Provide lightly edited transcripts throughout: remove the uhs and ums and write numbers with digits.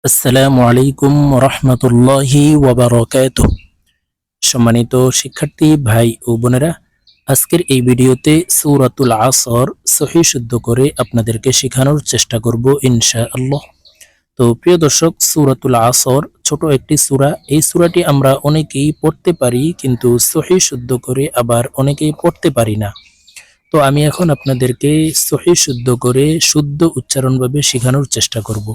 আসসালামু আলাইকুম রহমতুল্লাহি ওয়াবারাকাতুহ। সম্মানিত শিক্ষার্থী ভাই ও বোনেরা, আজকের এই ভিডিওতে সূরাতুল আসর সহি শুদ্ধ করে আপনাদেরকে শেখানোর চেষ্টা করব ইনশাআল্লাহ। তো প্রিয় দর্শক, সূরাতুল আসর ছোট একটি সূরা। এই সূরাটি আমরা অনেকেই পড়তে পারি, কিন্তু সহি শুদ্ধ করে আবার অনেকেই পড়তে পারি না। তো আমি এখন আপনাদেরকে সহি শুদ্ধ করে শুদ্ধ উচ্চারণভাবে শেখানোর চেষ্টা করব।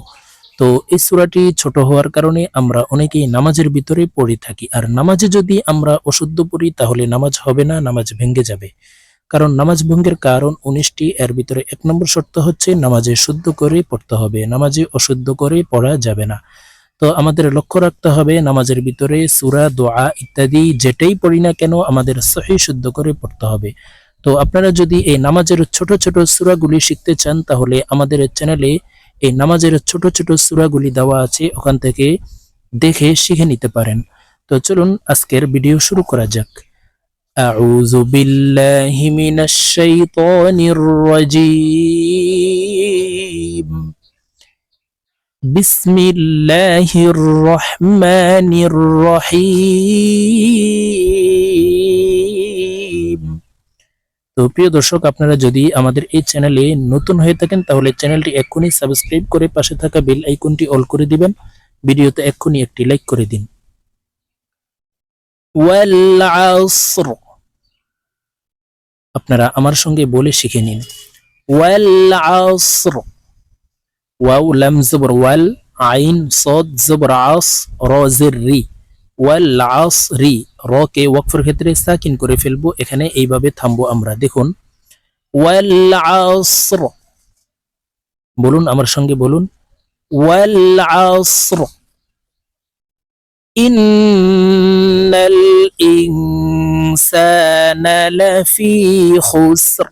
তো এই সূরাটি ছোট হওয়ার কারণে আমরা অনেকেই নামাজের ভিতরে পড়ে থাকি, আর নামাজে যদি আমরা অশুদ্ধ পড়ি তাহলে নামাজ হবে না, নামাজ ভেঙে যাবে। কারণ নামাজ ভঙ্গের কারণ 19টি, এর ভিতরে 1 নম্বর শর্ত হচ্ছে নামাজে শুদ্ধ করে পড়তে হবে, নামাজে অশুদ্ধ করে পড়া যাবে না। তো আমাদের লক্ষ্য রাখতে হবে নামাজের ভিতরে সূরা, দোয়া ইত্যাদি যেটাই পড়ি না কেন আমাদের সহি শুদ্ধ করে পড়তে হবে। তো আপনারা যদি এই নামাজের ছোট ছোট সূরাগুলি শিখতে চান তাহলে আমাদের চ্যানেলে এই নামাজের ছোট ছোট সূরাগুলি দেওয়া আছে, ওখান থেকে দেখে শিখে নিতে পারেন। তো চলুন আজকের ভিডিও শুরু করা যাক। আউযু বিল্লাহি মিনাশ শাইতানির রাজীম। বিসমিল্লাহির রহমানির রহিম। তো প্রিয় দর্শক, আপনারা যদি আমাদের এই চ্যানেলে নতুন হয়ে থাকেন তাহলে চ্যানেলটি এক্ষুনি সাবস্ক্রাইব করে পাশে থাকা বেল আইকনটি অল করে দিবেন। ভিডিওতে এক্ষুনি একটি লাইক করে দিন। ওয়াল আসর, আপনারা আমার সঙ্গে বলে শিখে নিন। ওয়াল আসর। ওয়াও লাম জবর ওয়াল, আইন সদ জবর আস, র জের রি। ওয়াল আসরি, র কে ওয়াকফের ক্ষেত্রে সাকিন করে ফেলবো, এখানে এইভাবে থামবো আমরা। দেখুন, ওয়াল আসর। বলুন আমার সঙ্গে, বলুন ওয়াল আসর। ইন্নাল ইনসানা লাফি খুসর।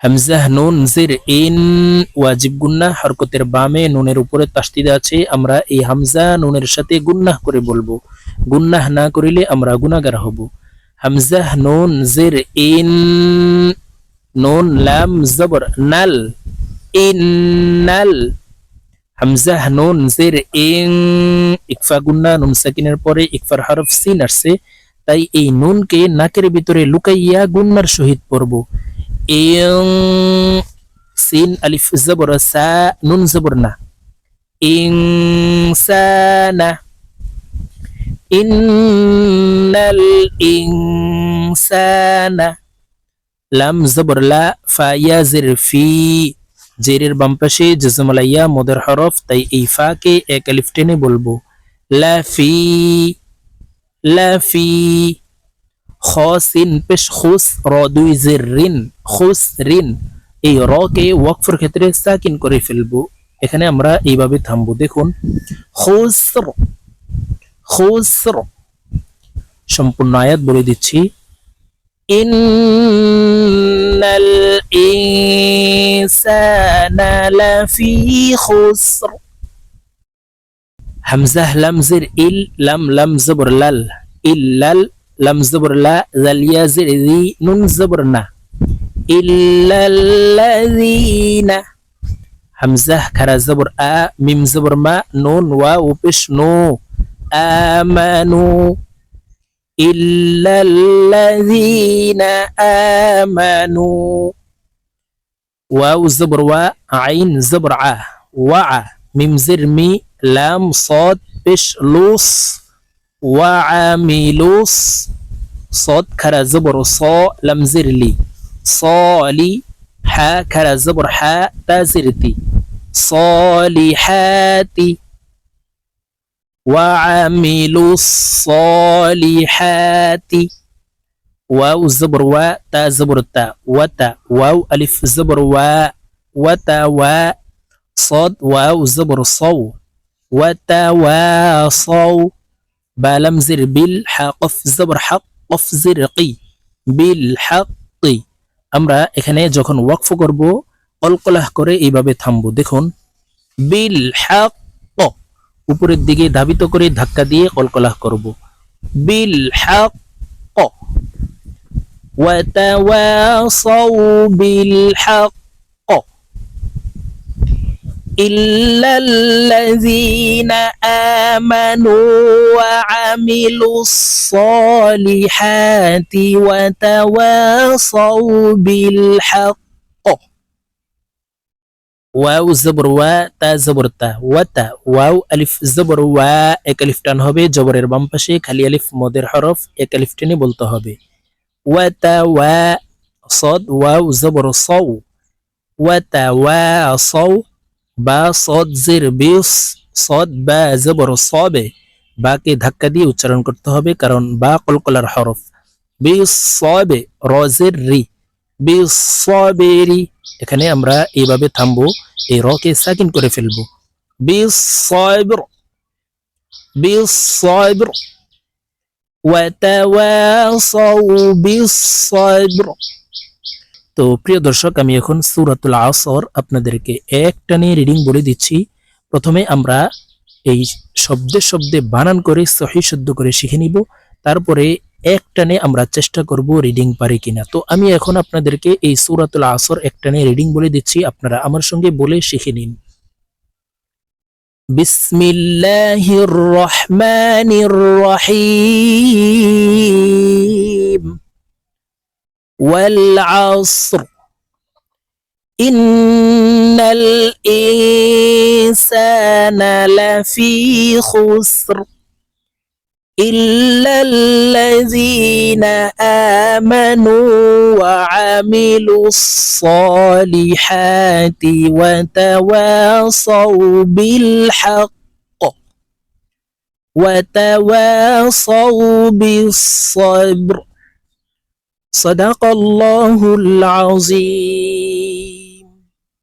হামজা নুন জির ইন, ওয়াজিব গুন্নাহ, হরকতের বামে নুনের উপরে তাসদিদ আছে। আমরা এই হামজা নুনের সাথে গুন্নাহ করে বলবো, গুন্নাহ না করিলে আমরা গুনাহগার হব। হামজা নুন জির ইন, নুন লাম জবর নাল, ইন্নাল। হামজা নুন জের ইং, ইকফা গুন্না, নুন সাকিনের পরে ইকফার হরফ সিন আসছে, তাই এই নুনকে নাকের ভিতরে লুকাইয়া গুন্নার সহিত পড়ব। ইং, সিন আলিফ জবর সা, নুন জবর না। ইনসানা, ইন্নাল ইনসানা। লাম জবর লা, ফা ইয়া জের ফি, জেরের বাম পাশে জজমালাইয়া মদের হরফ, তাই এই ফা কে এক আলিফ টেনে বলবো। লাফি, লাফি। খ সিন পেশ খুস, র দুই জের রিন, খুস রিন। এই র কে ওয়াকফের ক্ষেত্রে সাকিন করে ফেলবো, এখানে আমরা এইভাবে থামবো। দেখুন, খুসর, খুসর। সম্পূর্ণ আয়াত বলে দিচ্ছি। ইন্নাল ইনসানা লাফি খুসর। হামজাহ লাম জির ইল, লাম লাম জবর লাল, ইল্লাল। লাম জবর লা, জাল ইয়া জির জি, নুন জবর না। ইল্লাল্লাযীনা। হামজাহ খারা জবর আ, মিম জবর মা, নুন ওয়াও পেশ নু, আমানু। ইল্লাল্লাযীনা আমানু। ওয়াও জবর ওয়া, আইন জবর আ, ওয়া, মিম জির মি, লাম صاد পেশ লুস, ওয়াআমিলুস। صاد খারা জবর স, লাম জির লি, صالي। হা খারা জবর হা, তা জির তি, صالحاتي। وعملوا الصالحات. واو زبر و، تا زبر تا، وتا. واو ألف زبر و، وتا و. صاد واو زبر صو، وتواصوا. بالم زر بال، قف زبر حق، قف زر قي، بالحق। আমরা এখানে যখন ওয়াকফ করব কলকলাহ করে এইভাবে থামবো। দেখুন, বিল হক, উপরের দিকে ধাবিত করে ধাক্কা দিয়ে কলকলাহ করব। বিল হক, ওয়াতাওয়াসাউ বিল হক। ইল্লাল্লাযীনা আমানু ওয়া আমিলুস সলিহাতি ওয়া তাওয়াসাউ বিল হক। ওয়াও জবর ওয়া, তা জবর তা, ওয়াতা, ওয়াও আলিফ জবর ওয়া, এক আলিফ টান হবে জবরের বাম পাশে, খালি আলিফ মদের হরফ, এক আলিফ টেনে বলতে হবে। ওয়াতা ওয়া, সদ ওয়াও জবর সও, ওয়াতা ওয়া সও, বা সদ জের বিস, সদ বা জবর সবে, বাকে ধাক্কা দিয়ে উচ্চারণ করতে হবে কারণ বা কলকলার হরফ। বিস সবে, রজের রি, বিস সবেরি, এখানে আমরা এইভাবে থামবো, এই রকে সাকিন করে ফেলবো। বিস সয়বর, বিস সয়বর, ওয়াতাওয়াসাউ বিস সয়বর। তো প্রিয় দর্শক, আমি এখন সূরাতুল আসর আপনাদেরকে একটানে রিডিং বলে দিচ্ছি। প্রথমে আমরা এই শব্দে শব্দে বানান করে সহি শুদ্ধ করে শিখে নিব, তারপরে একটানে আমরা চেষ্টা করব রিডিং পারি কিনা। তো আমি এখন আপনাদেরকে এই সূরাতুল আসর একটানে রিডিং বলে দিচ্ছি, আপনারা আমার সঙ্গে বলে শিখে নিন। বিসমিল্লাহির রহমানির রহিম। ওয়াল আসর ইন্নাল ইনসানা লাফি খুসর إلا الذين آمنوا وعملوا الصالحات وتواصوا بالحق وتواصوا بالصبر صدق الله العظيم.